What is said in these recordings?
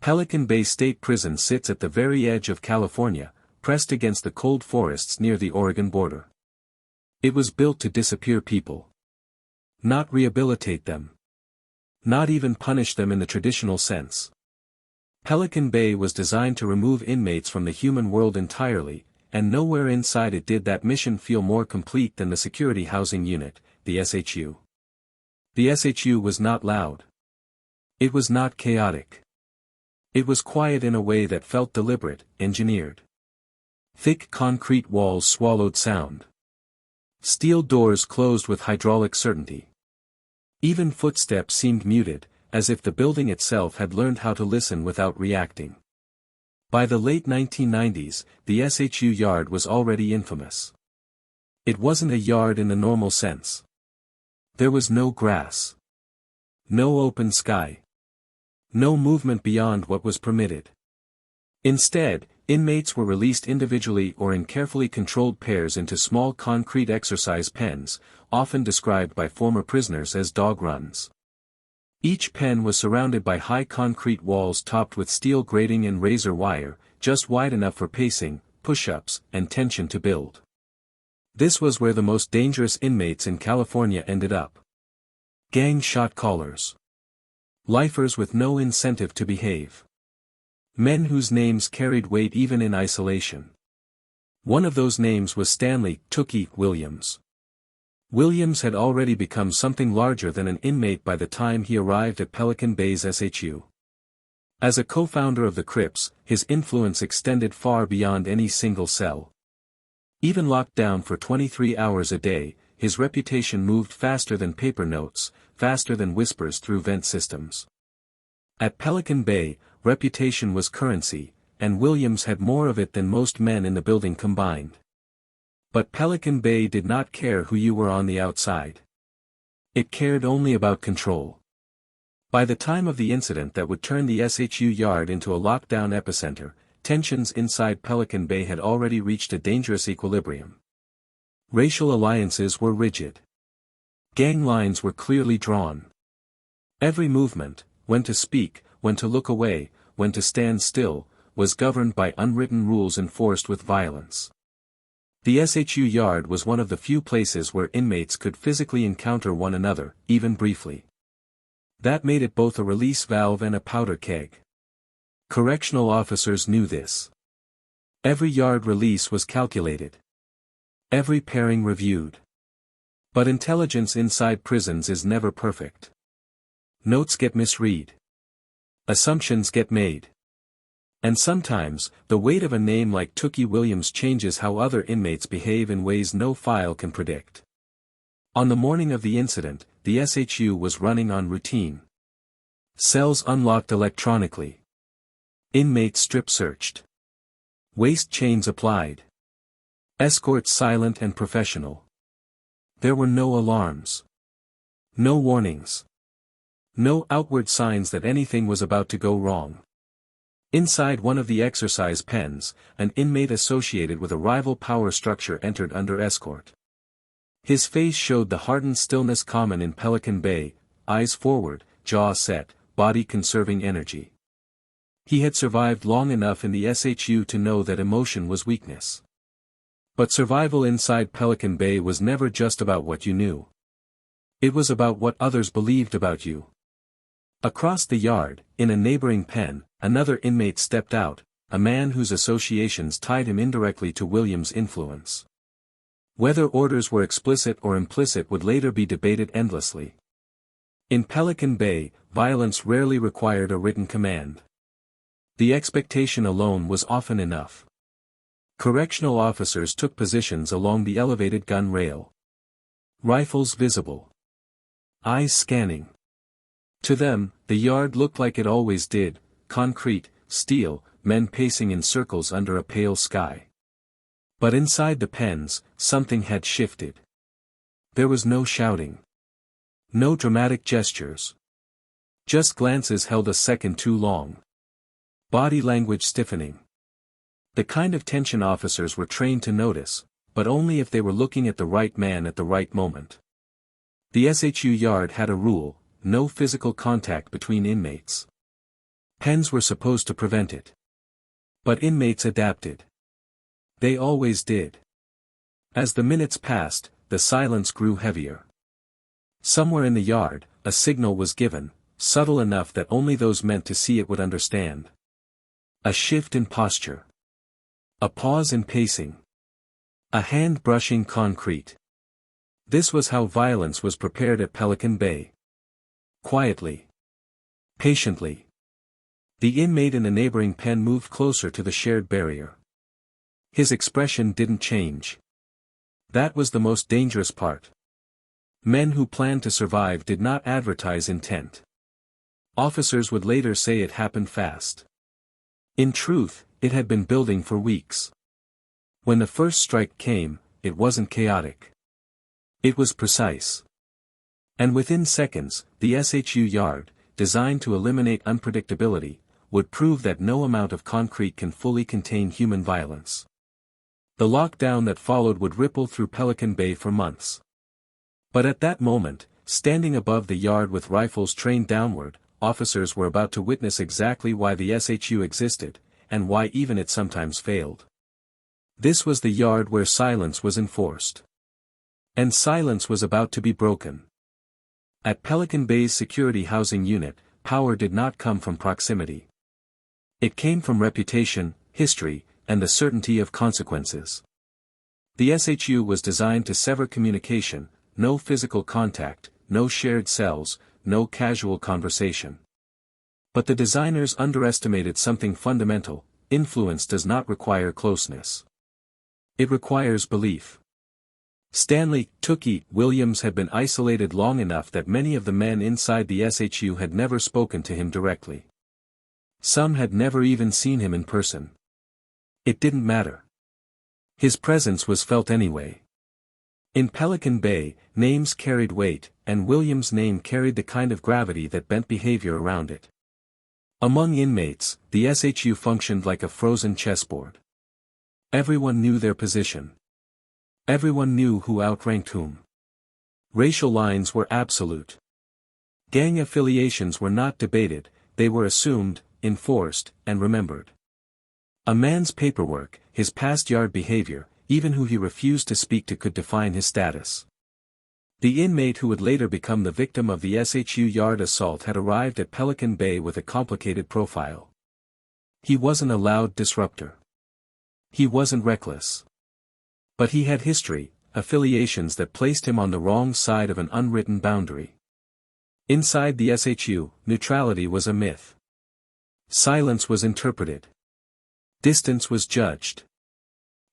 Pelican Bay State Prison sits at the very edge of California, pressed against the cold forests near the Oregon border. It was built to disappear people. Not rehabilitate them. Not even punish them in the traditional sense. Pelican Bay was designed to remove inmates from the human world entirely, and nowhere inside it did that mission feel more complete than the Security Housing Unit, the SHU. The SHU was not loud. It was not chaotic. It was quiet in a way that felt deliberate, engineered. Thick concrete walls swallowed sound. Steel doors closed with hydraulic certainty. Even footsteps seemed muted, as if the building itself had learned how to listen without reacting. By the late 1990s, the SHU yard was already infamous. It wasn't a yard in the normal sense. There was no grass. No open sky. No movement beyond what was permitted. Instead, inmates were released individually or in carefully controlled pairs into small concrete exercise pens, often described by former prisoners as dog runs. Each pen was surrounded by high concrete walls topped with steel grating and razor wire, just wide enough for pacing, push-ups, and tension to build. This was where the most dangerous inmates in California ended up. Gang shot callers. Lifers with no incentive to behave. Men whose names carried weight even in isolation. One of those names was Stanley "Tookie" Williams. Williams had already become something larger than an inmate by the time he arrived at Pelican Bay's SHU. As a co-founder of the Crips, his influence extended far beyond any single cell. Even locked down for 23 hours a day, his reputation moved faster than paper notes, faster than whispers through vent systems. At Pelican Bay, reputation was currency, and Williams had more of it than most men in the building combined. But Pelican Bay did not care who you were on the outside. It cared only about control. By the time of the incident that would turn the SHU yard into a lockdown epicenter, tensions inside Pelican Bay had already reached a dangerous equilibrium. Racial alliances were rigid. Gang lines were clearly drawn. Every movement, when to speak, when to look away, when to stand still, was governed by unwritten rules enforced with violence. The SHU yard was one of the few places where inmates could physically encounter one another, even briefly. That made it both a release valve and a powder keg. Correctional officers knew this. Every yard release was calculated. Every pairing reviewed. But intelligence inside prisons is never perfect. Notes get misread. Assumptions get made. And sometimes, the weight of a name like Tookie Williams changes how other inmates behave in ways no file can predict. On the morning of the incident, the SHU was running on routine. Cells unlocked electronically. Inmates strip-searched. Waist chains applied. Escorts silent and professional. There were no alarms. No warnings. No outward signs that anything was about to go wrong. Inside one of the exercise pens, an inmate associated with a rival power structure entered under escort. His face showed the hardened stillness common in Pelican Bay, eyes forward, jaw set, body conserving energy. He had survived long enough in the SHU to know that emotion was weakness. But survival inside Pelican Bay was never just about what you knew. It was about what others believed about you. Across the yard, in a neighboring pen, another inmate stepped out, a man whose associations tied him indirectly to Williams' influence. Whether orders were explicit or implicit would later be debated endlessly. In Pelican Bay, violence rarely required a written command. The expectation alone was often enough. Correctional officers took positions along the elevated gun rail. Rifles visible. Eyes scanning. To them, the yard looked like it always did, concrete, steel, men pacing in circles under a pale sky. But inside the pens, something had shifted. There was no shouting. No dramatic gestures. Just glances held a second too long. Body language stiffening. The kind of tension officers were trained to notice, but only if they were looking at the right man at the right moment. The SHU yard had a rule: no physical contact between inmates. Pens were supposed to prevent it. But inmates adapted. They always did. As the minutes passed, the silence grew heavier. Somewhere in the yard, a signal was given, subtle enough that only those meant to see it would understand. A shift in posture. A pause in pacing. A hand brushing concrete. This was how violence was prepared at Pelican Bay. Quietly. Patiently. The inmate in the neighboring pen moved closer to the shared barrier. His expression didn't change. That was the most dangerous part. Men who planned to survive did not advertise intent. Officers would later say it happened fast. In truth, it had been building for weeks. When the first strike came, it wasn't chaotic. It was precise. And within seconds, the SHU yard, designed to eliminate unpredictability, would prove that no amount of concrete can fully contain human violence. The lockdown that followed would ripple through Pelican Bay for months. But at that moment, standing above the yard with rifles trained downward, officers were about to witness exactly why the SHU existed, and why even it sometimes failed. This was the yard where silence was enforced. And silence was about to be broken. At Pelican Bay's security housing unit, power did not come from proximity. It came from reputation, history, and the certainty of consequences. The SHU was designed to sever communication, no physical contact, no shared cells, no casual conversation. But the designers underestimated something fundamental: influence does not require closeness. It requires belief. Stanley, Tookie, Williams had been isolated long enough that many of the men inside the SHU had never spoken to him directly. Some had never even seen him in person. It didn't matter. His presence was felt anyway. In Pelican Bay, names carried weight, and Williams' name carried the kind of gravity that bent behavior around it. Among inmates, the SHU functioned like a frozen chessboard. Everyone knew their position. Everyone knew who outranked whom. Racial lines were absolute. Gang affiliations were not debated, they were assumed, enforced, and remembered. A man's paperwork, his past yard behavior, even who he refused to speak to could define his status. The inmate who would later become the victim of the SHU yard assault had arrived at Pelican Bay with a complicated profile. He wasn't a loud disruptor. He wasn't reckless. But he had history, affiliations that placed him on the wrong side of an unwritten boundary. Inside the SHU, neutrality was a myth. Silence was interpreted. Distance was judged.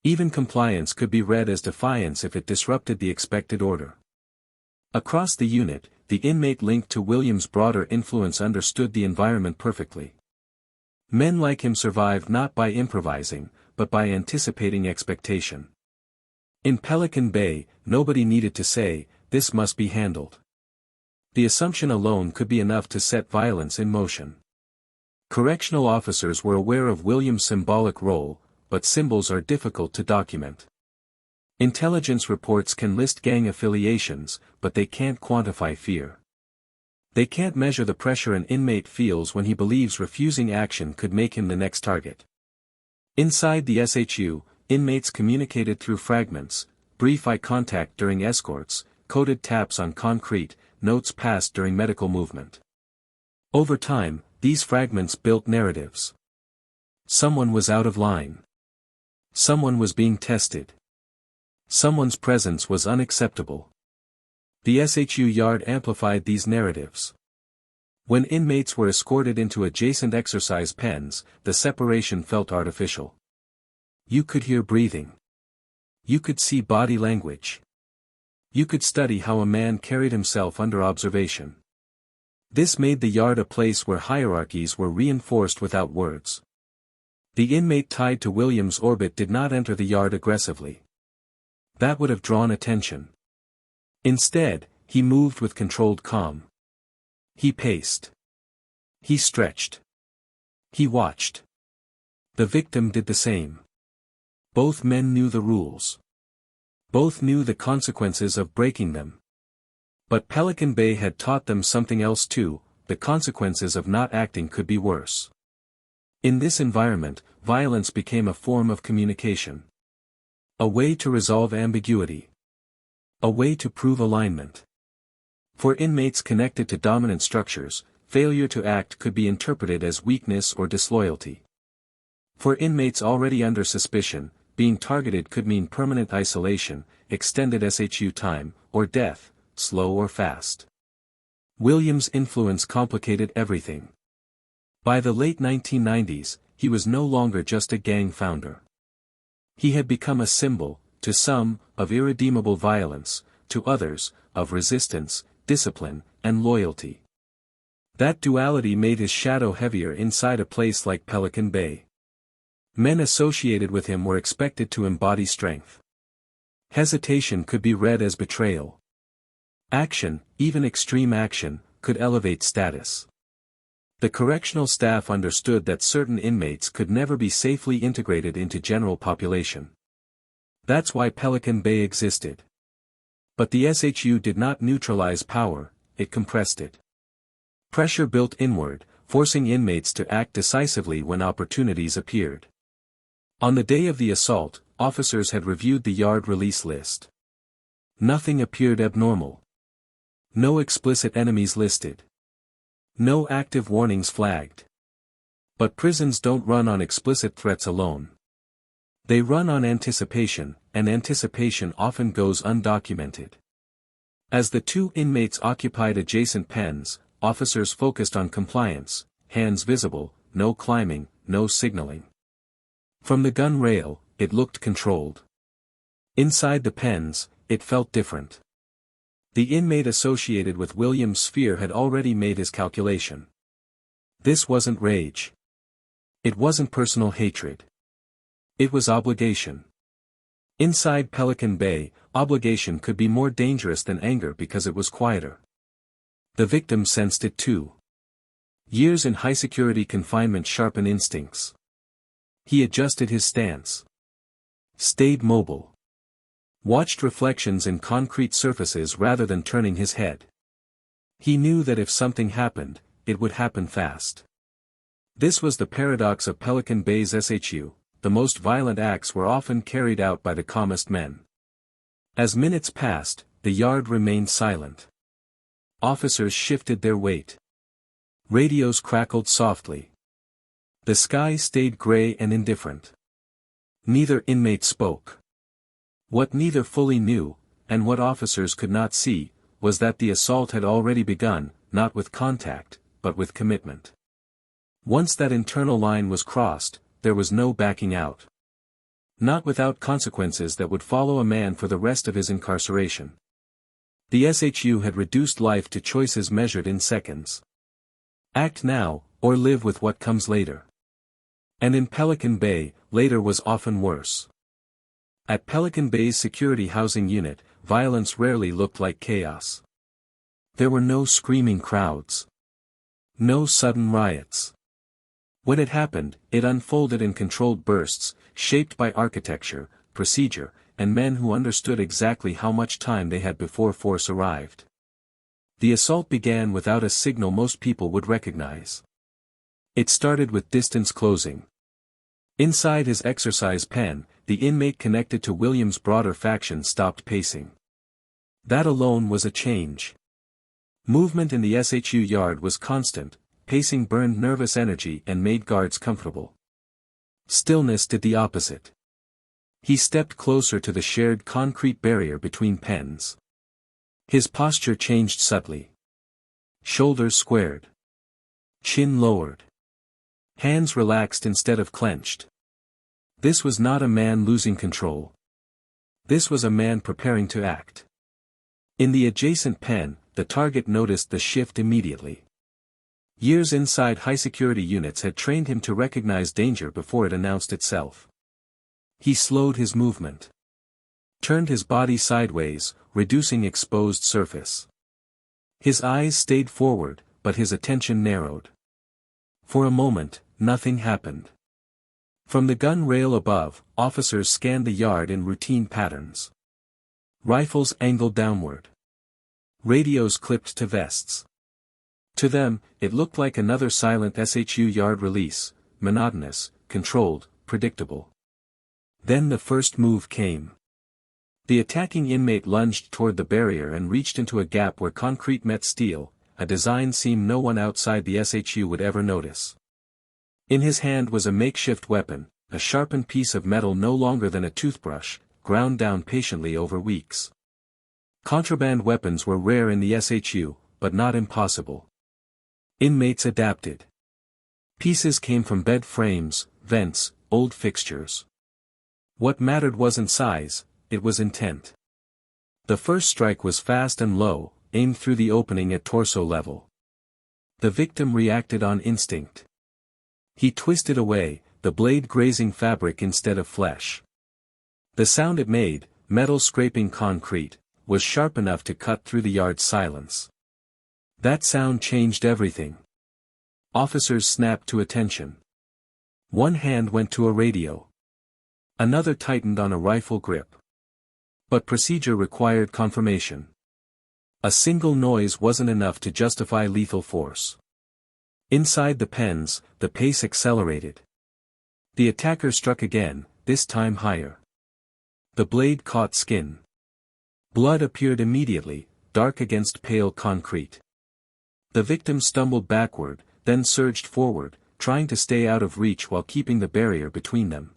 Even compliance could be read as defiance if it disrupted the expected order. Across the unit, the inmate linked to Williams' broader influence understood the environment perfectly. Men like him survived not by improvising, but by anticipating expectation. In Pelican Bay, nobody needed to say, "This must be handled." The assumption alone could be enough to set violence in motion. Correctional officers were aware of Williams' symbolic role, but symbols are difficult to document. Intelligence reports can list gang affiliations, but they can't quantify fear. They can't measure the pressure an inmate feels when he believes refusing action could make him the next target. Inside the SHU, inmates communicated through fragments, brief eye contact during escorts, coded taps on concrete, notes passed during medical movement. Over time, these fragments built narratives. Someone was out of line. Someone was being tested. Someone's presence was unacceptable. The SHU yard amplified these narratives. When inmates were escorted into adjacent exercise pens, the separation felt artificial. You could hear breathing. You could see body language. You could study how a man carried himself under observation. This made the yard a place where hierarchies were reinforced without words. The inmate tied to Williams' orbit did not enter the yard aggressively. That would have drawn attention. Instead, he moved with controlled calm. He paced. He stretched. He watched. The victim did the same. Both men knew the rules. Both knew the consequences of breaking them. But Pelican Bay had taught them something else too: the consequences of not acting could be worse. In this environment, violence became a form of communication. A way to resolve ambiguity. A way to prove alignment. For inmates connected to dominant structures, failure to act could be interpreted as weakness or disloyalty. For inmates already under suspicion, being targeted could mean permanent isolation, extended SHU time, or death, slow or fast. Williams' influence complicated everything. By the late 1990s, he was no longer just a gang founder. He had become a symbol, to some, of irredeemable violence, to others, of resistance, discipline, and loyalty. That duality made his shadow heavier inside a place like Pelican Bay. Men associated with him were expected to embody strength. Hesitation could be read as betrayal. Action, even extreme action, could elevate status. The correctional staff understood that certain inmates could never be safely integrated into general population. That's why Pelican Bay existed. But the SHU did not neutralize power, it compressed it. Pressure built inward, forcing inmates to act decisively when opportunities appeared. On the day of the assault, officers had reviewed the yard release list. Nothing appeared abnormal. No explicit enemies listed. No active warnings flagged. But prisons don't run on explicit threats alone. They run on anticipation, and anticipation often goes undocumented. As the two inmates occupied adjacent pens, officers focused on compliance, hands visible, no climbing, no signaling. From the gun rail, it looked controlled. Inside the pens, it felt different. The inmate associated with Williams' sphere had already made his calculation. This wasn't rage. It wasn't personal hatred. It was obligation. Inside Pelican Bay, obligation could be more dangerous than anger because it was quieter. The victim sensed it too. Years in high-security confinement sharpen instincts. He adjusted his stance. Stayed mobile. Watched reflections in concrete surfaces rather than turning his head. He knew that if something happened, it would happen fast. This was the paradox of Pelican Bay's SHU, the most violent acts were often carried out by the calmest men. As minutes passed, the yard remained silent. Officers shifted their weight. Radios crackled softly. The sky stayed gray and indifferent. Neither inmate spoke. What neither fully knew, and what officers could not see, was that the assault had already begun, not with contact, but with commitment. Once that internal line was crossed, there was no backing out. Not without consequences that would follow a man for the rest of his incarceration. The SHU had reduced life to choices measured in seconds. Act now, or live with what comes later. And in Pelican Bay, later was often worse. At Pelican Bay's security housing unit, violence rarely looked like chaos. There were no screaming crowds. No sudden riots. When it happened, it unfolded in controlled bursts, shaped by architecture, procedure, and men who understood exactly how much time they had before force arrived. The assault began without a signal most people would recognize. It started with distance closing. Inside his exercise pen, the inmate connected to Williams' broader faction stopped pacing. That alone was a change. Movement in the SHU yard was constant, pacing burned nervous energy and made guards comfortable. Stillness did the opposite. He stepped closer to the shared concrete barrier between pens. His posture changed subtly. Shoulders squared. Chin lowered. Hands relaxed instead of clenched. This was not a man losing control. This was a man preparing to act. In the adjacent pen, the target noticed the shift immediately. Years inside high-security units had trained him to recognize danger before it announced itself. He slowed his movement. Turned his body sideways, reducing exposed surface. His eyes stayed forward, but his attention narrowed. For a moment, nothing happened. From the gun rail above, officers scanned the yard in routine patterns. Rifles angled downward. Radios clipped to vests. To them, it looked like another silent SHU yard release, monotonous, controlled, predictable. Then the first move came. The attacking inmate lunged toward the barrier and reached into a gap where concrete met steel, a design seam no one outside the SHU would ever notice. In his hand was a makeshift weapon, a sharpened piece of metal no longer than a toothbrush, ground down patiently over weeks. Contraband weapons were rare in the SHU, but not impossible. Inmates adapted. Pieces came from bed frames, vents, old fixtures. What mattered wasn't size, it was intent. The first strike was fast and low, aimed through the opening at torso level. The victim reacted on instinct. He twisted away, the blade grazing fabric instead of flesh. The sound it made, metal scraping concrete, was sharp enough to cut through the yard's silence. That sound changed everything. Officers snapped to attention. One hand went to a radio. Another tightened on a rifle grip. But procedure required confirmation. A single noise wasn't enough to justify lethal force. Inside the pens, the pace accelerated. The attacker struck again, this time higher. The blade caught skin. Blood appeared immediately, dark against pale concrete. The victim stumbled backward, then surged forward, trying to stay out of reach while keeping the barrier between them.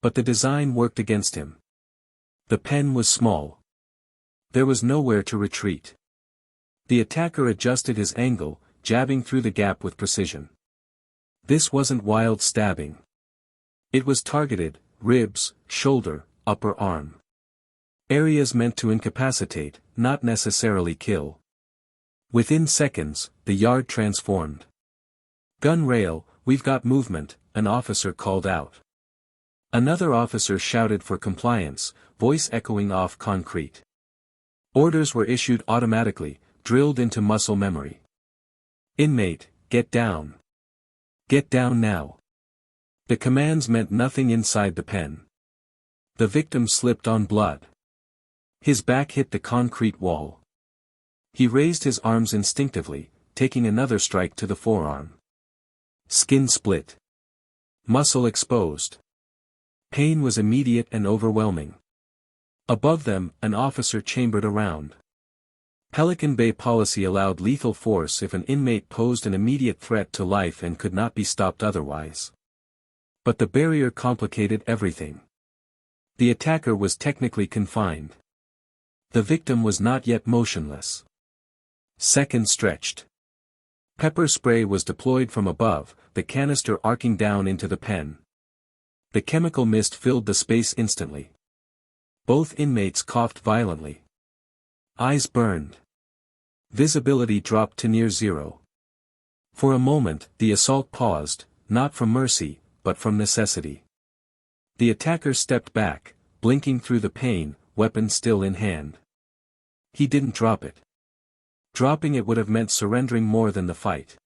But the design worked against him. The pen was small. There was nowhere to retreat. The attacker adjusted his angle, jabbing through the gap with precision. This wasn't wild stabbing. It was targeted, ribs, shoulder, upper arm. Areas meant to incapacitate, not necessarily kill. Within seconds, the yard transformed. "Gun rail, we've got movement," an officer called out. Another officer shouted for compliance, voice echoing off concrete. Orders were issued automatically, drilled into muscle memory. "Inmate, get down. Get down now." The commands meant nothing inside the pen. The victim slipped on blood. His back hit the concrete wall. He raised his arms instinctively, taking another strike to the forearm. Skin split. Muscle exposed. Pain was immediate and overwhelming. Above them, an officer chambered around. Pelican Bay policy allowed lethal force if an inmate posed an immediate threat to life and could not be stopped otherwise. But the barrier complicated everything. The attacker was technically confined. The victim was not yet motionless. Seconds stretched. Pepper spray was deployed from above, the canister arcing down into the pen. The chemical mist filled the space instantly. Both inmates coughed violently. Eyes burned. Visibility dropped to near zero. For a moment, the assault paused, not from mercy, but from necessity. The attacker stepped back, blinking through the pain, weapon still in hand. He didn't drop it. Dropping it would have meant surrendering more than the fight.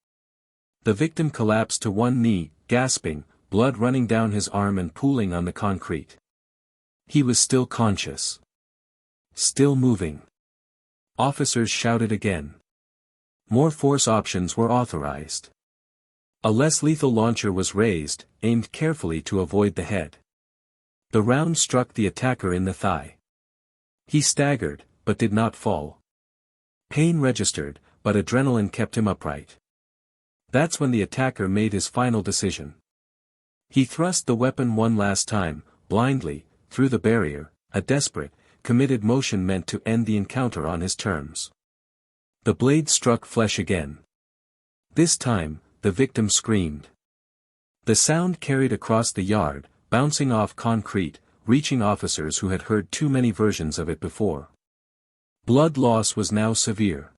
The victim collapsed to one knee, gasping, blood running down his arm and pooling on the concrete. He was still conscious. Still moving. Officers shouted again. More force options were authorized. A less lethal launcher was raised, aimed carefully to avoid the head. The round struck the attacker in the thigh. He staggered, but did not fall. Pain registered, but adrenaline kept him upright. That's when the attacker made his final decision. He thrust the weapon one last time, blindly, through the barrier, a desperate, committed motion meant to end the encounter on his terms. The blade struck flesh again. This time, the victim screamed. The sound carried across the yard, bouncing off concrete, reaching officers who had heard too many versions of it before. Blood loss was now severe.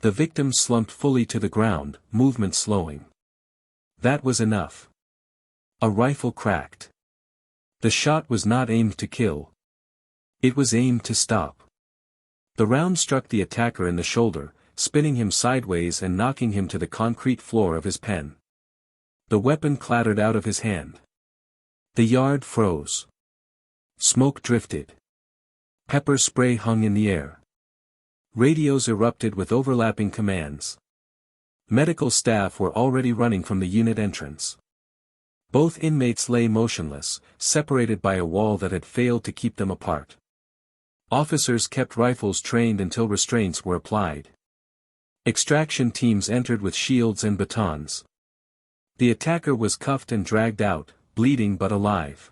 The victim slumped fully to the ground, movement slowing. That was enough. A rifle cracked. The shot was not aimed to kill. It was aimed to stop. The round struck the attacker in the shoulder, spinning him sideways and knocking him to the concrete floor of his pen. The weapon clattered out of his hand. The yard froze. Smoke drifted. Pepper spray hung in the air. Radios erupted with overlapping commands. Medical staff were already running from the unit entrance. Both inmates lay motionless, separated by a wall that had failed to keep them apart. Officers kept rifles trained until restraints were applied. Extraction teams entered with shields and batons. The attacker was cuffed and dragged out, bleeding but alive.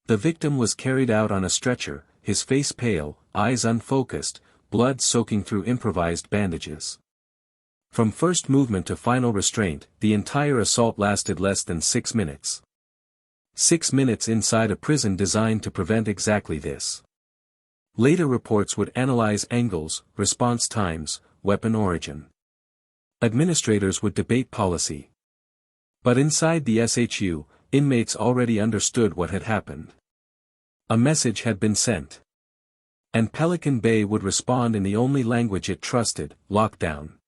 The victim was carried out on a stretcher, his face pale, eyes unfocused, blood soaking through improvised bandages. From first movement to final restraint, the entire assault lasted less than 6 minutes. 6 minutes inside a prison designed to prevent exactly this. Later reports would analyze angles, response times, weapon origin. Administrators would debate policy. But inside the SHU, inmates already understood what had happened. A message had been sent. And Pelican Bay would respond in the only language it trusted: lockdown.